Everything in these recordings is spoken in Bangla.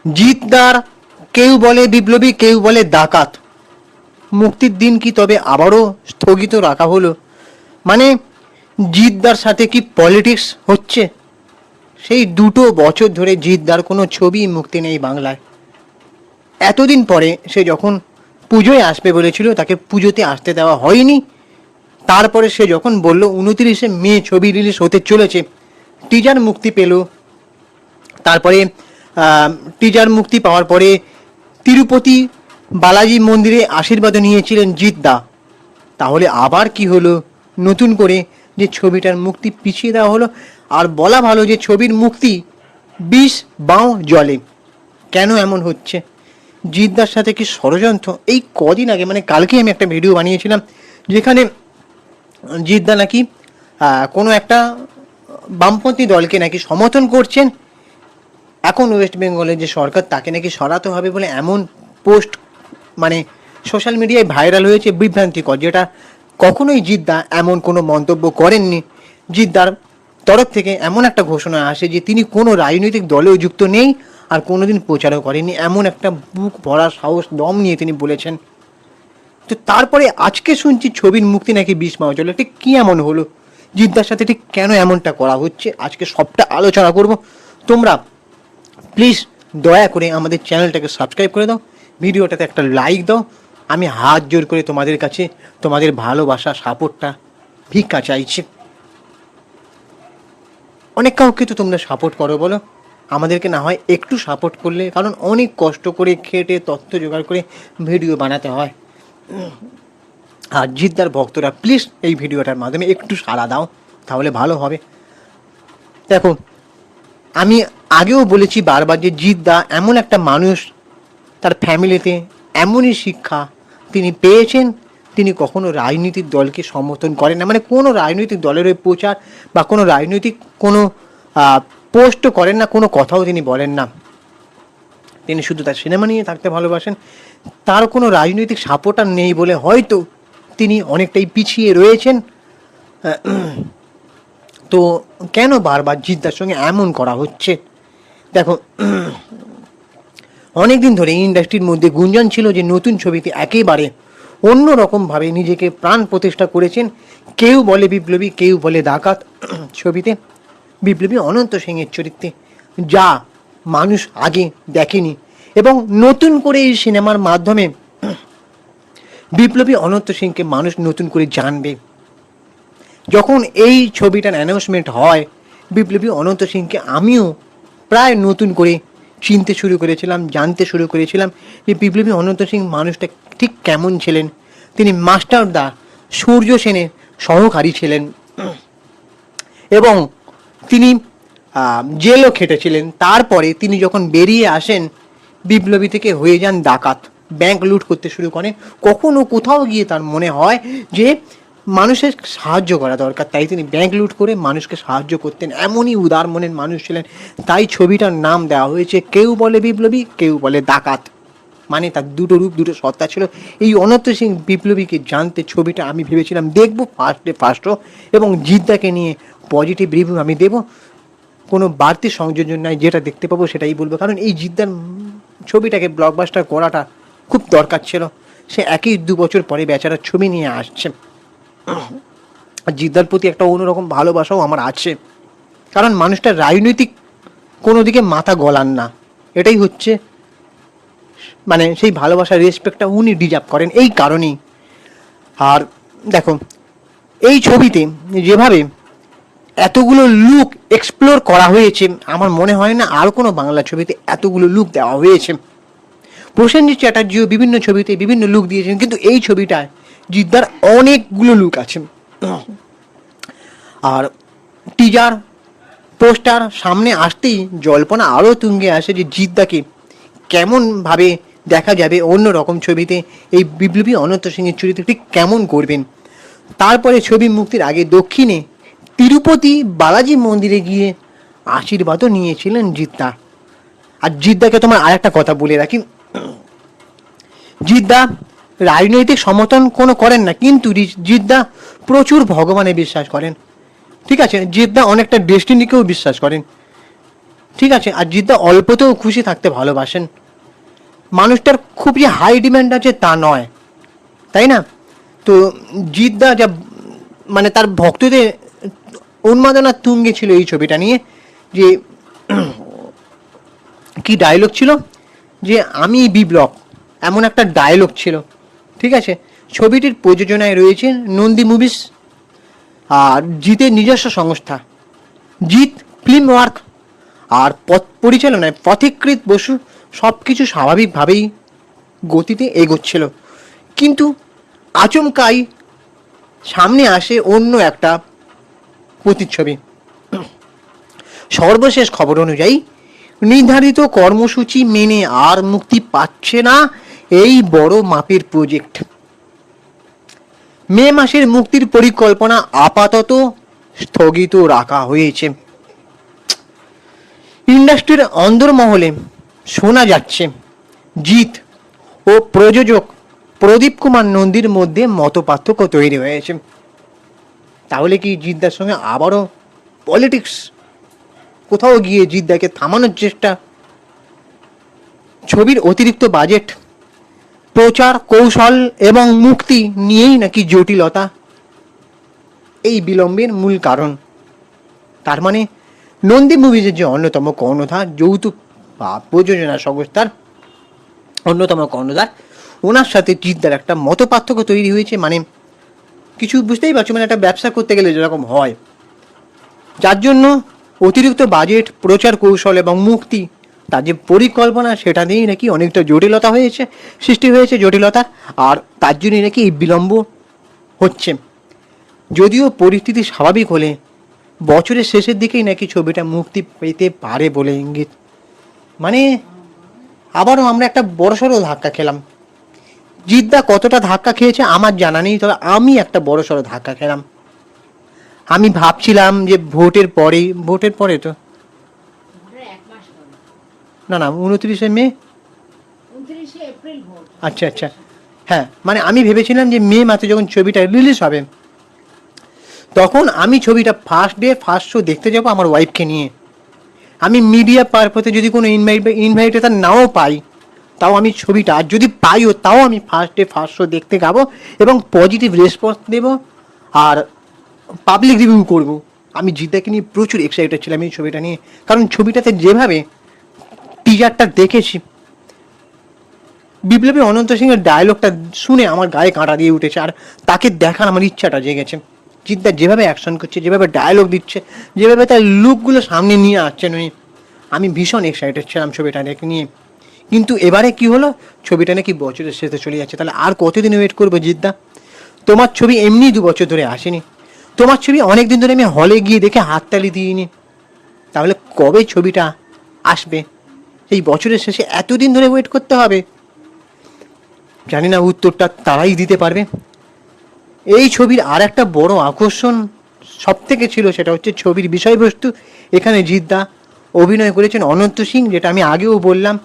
জিতদার কেউ বলে বিপ্লবী, কেউ বলে ডাকাত। মুক্তির দিন কি তবে আবারও স্থগিত রাখা হলো? মানে জিতদার সাথে কি পলিটিক্স হচ্ছে? সেই 2 বছর ধরে জিতদার কোনো ছবি মুক্তি নেই বাংলায়। এতদিন পরে সে যখন পুজোয় আসবে বলেছিল, তাকে পুজোতে আসতে দেওয়া হয়নি। তারপরে সে যখন বলল 29শে মে ছবি রিলিজ হতে চলেছে, টিজার মুক্তি পেল। তারপরে টিজার মুক্তি পাওয়ার পরে তিরুপতি বালাজি মন্দিরে আশীর্বাদও নিয়েছিলেন জিতদা। তাহলে আবার কি হলো? নতুন করে যে ছবিটার মুক্তি পিছিয়ে দেওয়া হলো। আর বলা ভালো যে ছবির মুক্তি 20 বাও জলে। কেন এমন হচ্ছে? জিতদার সাথে কি ষড়যন্ত্র? এই কদিন আগে, মানে কালকে আমি একটা ভিডিও বানিয়েছিলাম যেখানে জিতদা নাকি কোনো একটা বামপন্থী দলকে নাকি সমর্থন করছেন। এখন ওয়েস্ট বেঙ্গলের যে সরকার, তাকে নাকি সরাতে হবে বলে এমন পোস্ট মানে সোশ্যাল মিডিয়ায় ভাইরাল হয়েছে, বিভ্রান্তিকর, যেটা কখনোই জিতদা এমন কোনো মন্তব্য করেননি। জিতদার তরফ থেকে এমন একটা ঘোষণা আসে যে তিনি কোনো রাজনৈতিক দলেও যুক্ত নেই আর কোনোদিন প্রচারও করেননি। এমন একটা বুক ভরা সাহস, দম নিয়ে তিনি বলেছেন। তো তারপরে আজকে শুনছি ছবির মুক্তি নাকি 20 মাস চলে। ঠিক কী এমন হলো? জিতদার সাথে ঠিক কেন এমনটা করা হচ্ছে, আজকে সবটা আলোচনা করব। তোমরা প্লিজ দয়া করে আমাদের চ্যানেলটাকে সাবস্ক্রাইব করে দাও, ভিডিওটাতে একটা লাইক দাও। আমি হাত জোর করে তোমাদের কাছে তোমাদের ভালোবাসা, সাপোর্টটা ভিক্ষা চাইছি। অনেক কাউকে তো তোমরা সাপোর্ট করো, বলো আমাদেরকে না হয় একটু সাপোর্ট করলে, কারণ অনেক কষ্ট করে খেটে তথ্য জোগাড় করে ভিডিও বানাতে হয়। আর জিতদার ভক্তরা প্লিজ এই ভিডিওটার মাধ্যমে একটু সাড়া দাও, তাহলে ভালো হবে। দেখো, আমি আগেও বলেছি বারবার যে জিতদা এমন একটা মানুষ, তার ফ্যামিলিতে এমনই শিক্ষা তিনি পেয়েছেন। তিনি কখনো রাজনৈতিক দলকে সমর্থন করেন না, মানে কোনো রাজনৈতিক দলের ওই প্রচার বা কোনো রাজনৈতিক কোনো পোস্টও করেন না, কোনো কথাও তিনি বলেন না। তিনি শুধু তার সিনেমা নিয়ে থাকতে ভালোবাসেন। তার কোনো রাজনৈতিক সাপোর্টার নেই বলে হয়তো তিনি অনেকটাই পিছিয়ে রয়েছেন। তো কেন বারবার জিতদার সঙ্গে এমন করা হচ্ছে? দেখো, অনেক দিন ধরে ইন্ডাস্ট্রির মধ্যে গুঞ্জন ছিল যে নতুন ছবিতে একেবারে অন্যরকমভাবে নিজেকে প্রাণ প্রতিষ্ঠা করেছেন। কেউ বলে বিপ্লবী, কেউ বলে ডাকাত। ছবিতে বিপ্লবী অনন্ত সিংয়ের চরিত্রে, যা মানুষ আগে দেখেনি, এবং নতুন করে এই সিনেমার মাধ্যমে বিপ্লবী অনন্ত সিংকে মানুষ নতুন করে জানবে। যখন এই ছবিটার অ্যানাউন্সমেন্ট হয়, বিপ্লবী অনন্ত সিংকে আমিও প্রায় নতুন করে চিনতে শুরু করেছিলাম, জানতে শুরু করেছিলাম যে বিপ্লবী অনন্ত সিং মানুষটা ঠিক কেমন ছিলেন। তিনি মাস্টারদা সূর্য সেনের সহকারী ছিলেন এবং তিনি জেলও খেটেছিলেন। তারপরে তিনি যখন বেরিয়ে আসেন, বিপ্লবী থেকে হয়ে যান ডাকাত, ব্যাংক লুট করতে শুরু করেন। কখনো কোথাও গিয়ে তার মনে হয় যে মানুষের সাহায্য করা দরকার, তাই তিনি ব্যাংক লুট করে মানুষকে সাহায্য করতেন। এমনই উদার মনের মানুষ ছিলেন, তাই ছবিটার নাম দেওয়া হয়েছে কেউ বলে বিপ্লবী, কেউ বলে ডাকাত। মানে তার দুটো রূপ, দুটো সত্তা ছিল। এই অনন্ত সিং বিপ্লবীকে জানতে ছবিটা আমি ভেবেছিলাম দেখব ফার্স্ট এবং জিতদাকে নিয়ে পজিটিভ রিভিউ আমি দেবো। কোনো বাড়তি সংযোজন নাই, যেটা দেখতে পাবো সেটাই বলবো। কারণ এই জিতদার ছবিটাকে ব্লকবাস্টার করাটা খুব দরকার ছিল। সে একই 2 বছর পরে বেচারার ছবি নিয়ে আসছে। জিতদার প্রতি একটা অন্যরকম ভালোবাসাও আমার আছে, কারণ মানুষটা রাজনৈতিক কোনো দিকে মাথা গলান না। এটাই হচ্ছে মানে সেই ভালোবাসার রেসপেক্টটা উনি ডিজার্ভ করেন এই কারণেই। আর দেখো, এই ছবিতে যেভাবে এতগুলো লুক এক্সপ্লোর করা হয়েছে, আমার মনে হয় না আর কোনো বাংলা ছবিতে এতগুলো লুক দেওয়া হয়েছে। প্রসেনজিৎ চ্যাটার্জিও বিভিন্ন ছবিতে বিভিন্ন লুক দিয়েছেন, কিন্তু এই ছবিটায় জিতদার অনেকগুলো লুক আছে। আর টিজার পোস্টার সামনে আসতেই জল্পনা আরও তুঙ্গে আসে যে জিতদাকে কেমনভাবে দেখা যাবে অন্য রকম ছবিতে, এই বিপ্লবী অনন্ত সিংয়ের চরিত্র ঠিক কেমন করবেন। তারপরে ছবি মুক্তির আগে দক্ষিণে তিরুপতি বালাজি মন্দিরে গিয়ে আশীর্বাদও নিয়েছিলেন জিতদা। আর জিতদাকে তোমার আর একটা কথা বলে রাখি, জিতদা রাজনৈতিক সমর্থন কোনো করেন না, কিন্তু জিতদা প্রচুর ভগবানে বিশ্বাস করেন। ঠিক আছে, জিতদা অনেকটা ডেস্টিনিকেও বিশ্বাস করেন। ঠিক আছে, আর জিদ্দা অল্পতেও খুশি থাকতে ভালোবাসেন। মানুষটার খুব যে হাই ডিম্যান্ড আছে তা নয়, তাই না? তো জিদ্দা যা মানে তার ভক্তদের উন্মাদনা তুঙ্গে ছিল এই ছবিটা নিয়ে, যে কি ডায়লগ ছিল, যে আমি বিপ্লব, এমন একটা ডায়লগ ছিল। ঠিক আছে, ছবিটির প্রযোজনায় রয়েছে নন্দী মুভিস আর জিতের নিজস্ব সংস্থা জিৎ ফিল্ম ওয়ার্ক, আর পথ পরিচালনায় পথিকৃৎ বসু। সব কিছু স্বাভাবিকভাবেই গতিতে এগোচ্ছিল, কিন্তু আচমকাই সামনে আসে অন্য একটা প্রতিচ্ছবি। সর্বশেষ খবর অনুযায়ী নির্ধারিত কর্মসূচি মেনে আর মুক্তি পাচ্ছে না এই বড় মাপের প্রজেক্ট। মে মাসের মুক্তির পরিকল্পনা আপাতত স্থগিত রাখা হয়েছে। ইন্ডাস্ট্রির অন্দরমহলে শোনা যাচ্ছে জিৎ ও প্রযোজক প্রদীপ কুমার নন্দীর মধ্যে মতপার্থক্য তৈরি হয়েছে। তাহলে কি জিদ্দার সঙ্গে আবারও পলিটিক্স? কোথাও গিয়ে জিদ্দাকে থামানোর চেষ্টা? ছবির অতিরিক্ত বাজেট, প্রচার কৌশল এবং মুক্তি নিয়েই নাকি জটিলতা এই বিলম্বের মূল কারণ। তার মানে নন্দী মুভিজের যে অন্যতম কর্ণধার, যৌতুক বা প্রযোজনা সংস্থার অন্যতম কর্ণধার, ওনার সাথে জিদ্দার একটা মত পার্থক্য তৈরি হয়েছে। মানে কিছু বুঝতেই পারছো, মানে একটা ব্যবসা করতে গেলে যেরকম হয়, যার জন্য অতিরিক্ত বাজেট, প্রচার কৌশল এবং মুক্তি, তার যে পরিকল্পনা সেটা দিয়েই নাকি অনেকটা জটিলতা হয়েছে, সৃষ্টি হয়েছে জটিলতার, আর তার জন্যই নাকি এই বিলম্ব হচ্ছে। যদিও পরিস্থিতি স্বাভাবিক হলে বছরের শেষের দিকেই নাকি ছবিটা মুক্তি পেতে পারে বলে ইঙ্গিত। মানে আবারও আমরা একটা বড়সড় ধাক্কা খেলাম। জিদ্দা কতটা ধাক্কা খেয়েছে আমার জানা নেই, তবে আমি একটা বড়সড় ধাক্কা খেলাম। আমি ভাবছিলাম যে ভোটের পরে তো না 29শে মে, আচ্ছা আচ্ছা, হ্যাঁ, মানে আমি ভেবেছিলাম যে মে মাসে যখন ছবিটা রিলিজ হবে তখন আমি ছবিটা ফার্স্ট ডে ফার্স্ট শো দেখতে যাবো আমার ওয়াইফকে নিয়ে। আমি মিডিয়া পারপথে যদি কোনো ইনভাইটেশন নাও পাই, তাও আমি ছবিটা, আর যদি পাইও তাও আমি ফার্স্ট ডে ফার্স্ট শো দেখতে যাবো এবং পজিটিভ রেসপন্স দেবো আর পাবলিক রিভিউ করব। আমি জিদ্দাকে নিয়ে প্রচুর এক্সাইটেড ছিলাম এই ছবিটা নিয়ে, কারণ ছবিটাতে যেভাবে টিজারটা দেখেছি, বিপ্লবী অনন্ত সিংয়ের ডায়লগটা শুনে আমার গায়ে কাঁটা দিয়ে উঠেছে, আর তাকে দেখার আমার ইচ্ছাটা জেগেছে। জিদ্দা যেভাবে অ্যাকশন করছে, যেভাবে ডায়লগ দিচ্ছে, যেভাবে তার লুকগুলো সামনে নিয়ে আসছেন উনি, আমি ভীষণ এক্সাইটেড ছিলাম ছবিটা নিয়ে। কিন্তু এবারে কি হলো, ছবিটা নাকি বছরের শেষে চলে যাচ্ছে। তাহলে আর কতদিন ওয়েট করবো জিদ্দা? তোমার ছবি এমনি 2 বছর ধরে আসেনি, তোমার ছবি অনেক দিন ধরে আমি হলে গিয়ে দেখে হাততালি দিইনি, তাহলে কবে ছবিটা আসবে? এই বছরের শেষে এতদিন ধরে ওয়েট করতে হবে? জানি না উত্তরটা তারাই দিতে পারবে। এই ছবির আর একটা বড় আকর্ষণ সব থেকে ছিল, সেটা হচ্ছে ছবির বিষয়বস্তু। এখানে জিদ্দা অভিনয় করেছেন অনন্ত সিং, যেটা আমি আগেও বললাম,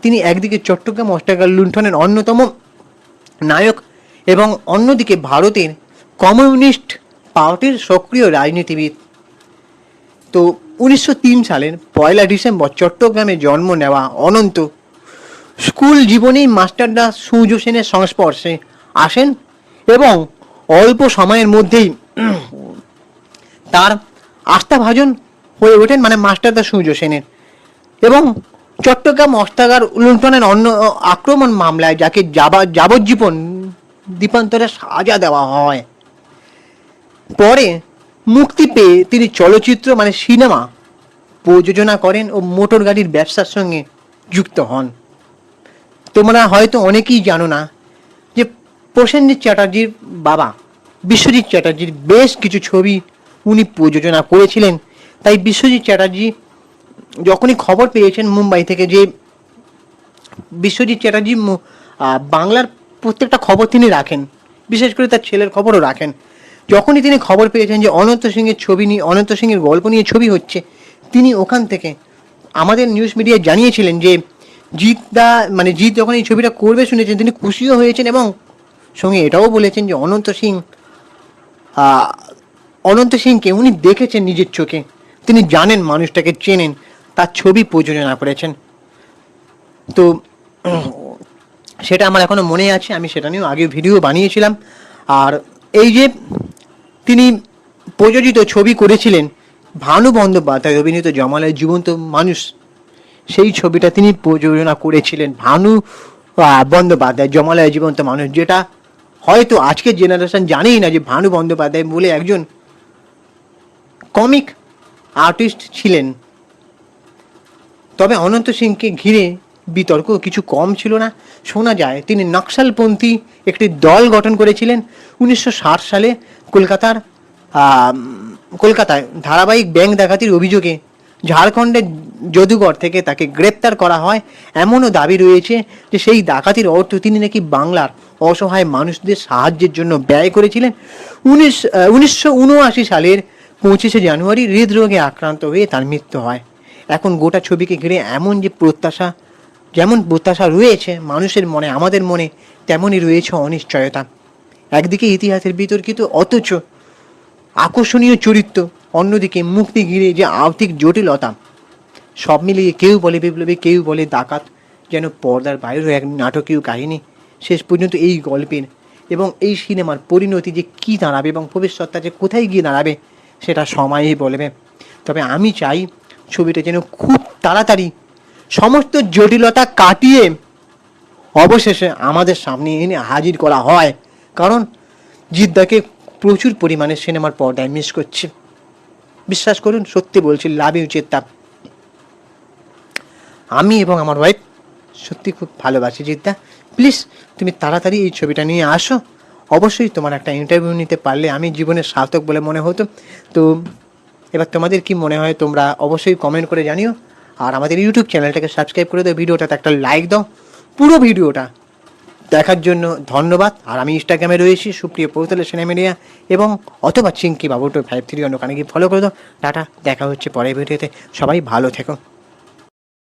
তিনি একদিকে চট্টগ্রাম অস্ত্রাগার লুণ্ঠনের অন্যতম নায়ক এবং অন্যদিকে ভারতের কমিউনিস্ট পার্টির সক্রিয় রাজনীতিবিদ। তো 1903 সালের 1 ডিসেম্বর চট্টগ্রামে জন্ম নেওয়া অনন্ত স্কুল জীবনেই মাস্টারদা সূর্য সেনের সংস্পর্শে আসেন এবং অল্প সময়ের মধ্যেই তার আস্থাভাজন হয়ে ওঠেন, মানে মাস্টারদা সূর্য সেনের। এবং চট্টগ্রাম অস্ত্রাগার লুণ্ঠনের অন্য আক্রমণ মামলায় যাকে যাবজ্জীবন দ্বীপান্তরে সাজা দেওয়া হয়, পরে মুক্তি পেয়ে তিনি চলচ্চিত্র মানে সিনেমা প্রযোজনা করেন ও মোটর গাড়ির ব্যবসার সঙ্গে যুক্ত হন। তোমরা হয়তো অনেকেই জানো না যে প্রসেনজিৎ চ্যাটার্জির বাবা বিশ্বজিৎ চ্যাটার্জির বেশ কিছু ছবি উনি প্রযোজনা করেছিলেন। তাই বিশ্বজিৎ চ্যাটার্জি যখনই খবর পেয়েছেন মুম্বাই থেকে যে বিশ্বজিৎ চ্যাটার্জি বাংলার প্রত্যেকটা খবর তিনি রাখেন, বিশেষ করে তার ছেলের খবরও রাখেন, যখনই তিনি খবর পেয়েছেন যে অনন্ত সিংয়ের ছবি নিয়ে, অনন্ত সিংয়ের গল্প নিয়ে ছবি হচ্ছে, তিনি ওখান থেকে আমাদের নিউজ মিডিয়ায় জানিয়েছিলেন যে জিৎ যখন এই ছবিটা করবে শুনেছেন, তিনি খুশিও হয়েছেন এবং সঙ্গে এটাও বলেছেন যে অনন্ত সিংকে উনি দেখেছেন নিজের চোখে, তিনি জানেন, মানুষটাকে চেনেন। তার ছবি প্রযোজনা করেছেন। তো সেটা আমার এখনো মনে আছে, আমি সেটা নিয়েও আগে ভিডিও বানিয়েছিলাম। আর এই যে তিনি প্রযোজিত ছবি করেছিলেন ভানু বন্দ্যোপাধ্যায় অভিনীত জমালয় জীবন্ত মানুষ, সেই ছবিটা তিনি প্রযোজনা করেছিলেন। ভানু বন্দ্যোপাধ্যায় জমালয় জীবন্ত মানুষ, যেটা হয়তো আজকের জেনারেশন জানেই না যে ভানু বন্দ্যোপাধ্যায় বলে একজন কমিক আর্টিস্ট ছিলেন। তবে অনন্ত সিংকে ঘিরে বিতর্ক কিছু কম ছিল না। শোনা যায় তিনি নকশালপন্থী একটি দল গঠন করেছিলেন 1960 সালে কলকাতায় ধারাবাহিক ব্যাংক ডাকাতির অভিযোগে ঝাড়খণ্ডের যদুগড় থেকে তাকে গ্রেপ্তার করা হয়। এমনও দাবি রয়েছে যে সেই ডাকাতির অর্থ তিনি নাকি বাংলার অসহায় মানুষদের সাহায্যের জন্য ব্যয় করেছিলেন। 1979 সালের 25শে জানুয়ারি হৃদরোগে আক্রান্ত হয়ে তার মৃত্যু হয়। এখন গোটা ছবিকে ঘিরে যেমন প্রত্যাশা রয়েছে মানুষের মনে, আমাদের মনে, তেমনই রয়েছে অনিশ্চয়তা। একদিকে ইতিহাসের বিতর্কিত অথচ আকর্ষণীয় চরিত্র, অন্যদিকে মুক্তি ঘিরে যে আর্থিক জটিলতা, সব মিলিয়ে কেউ বলে বিপ্লবী, কেউ বলে ডাকাত, যেন পর্দার বাইরেও এক নাটকীয় কাহিনী। শেষ পর্যন্ত এই গল্পের এবং এই সিনেমার পরিণতি যে কী দাঁড়াবে এবং ভবিষ্যৎটা যে কোথায় গিয়ে দাঁড়াবে সেটা সময়ই বলবে। তবে আমি চাই ছবিটা যেন খুব তাড়াতাড়ি সমস্ত জটিলতা কাটিয়ে অবশেষে আমাদের সামনে এনে হাজির করা হয়, কারণ জিদ্দাকে প্রচুর পরিমাণে সিনেমার পর্দায় মিস করছে। বিশ্বাস করুন, সত্যি বলছি, লাভ ইউ জিদ্দা। আমি এবং আমার ওয়াইফ সত্যি খুব ভালোবাসি জিদ্দা। প্লিজ তুমি তাড়াতাড়ি এই ছবিটা নিয়ে আসো। অবশ্যই তোমার একটা ইন্টারভিউ নিতে পারলে আমি জীবনের সার্থক বলে মনে হতো। তো এবার তোমাদের কি মনে হয় তোমরা অবশ্যই কমেন্ট করে জানিও। আর আমাদের ইউটিউব চ্যানেলটাকে সাবস্ক্রাইব করে দাও, ভিডিওটাতে একটা লাইক দাও। পুরো ভিডিওটা দেখার জন্য ধন্যবাদ। আর আমি ইনস্টাগ্রামে রয়েছি সুপ্রিয় পৌতলে সিনেমা মিডিয়া এবং অথবা চিঙ্কি বাবু 253 অন্য কানে গিয়ে ফলো করে দাও। টাটা, দেখা হচ্ছে পরের ভিডিওতে। সবাই ভালো থেকো।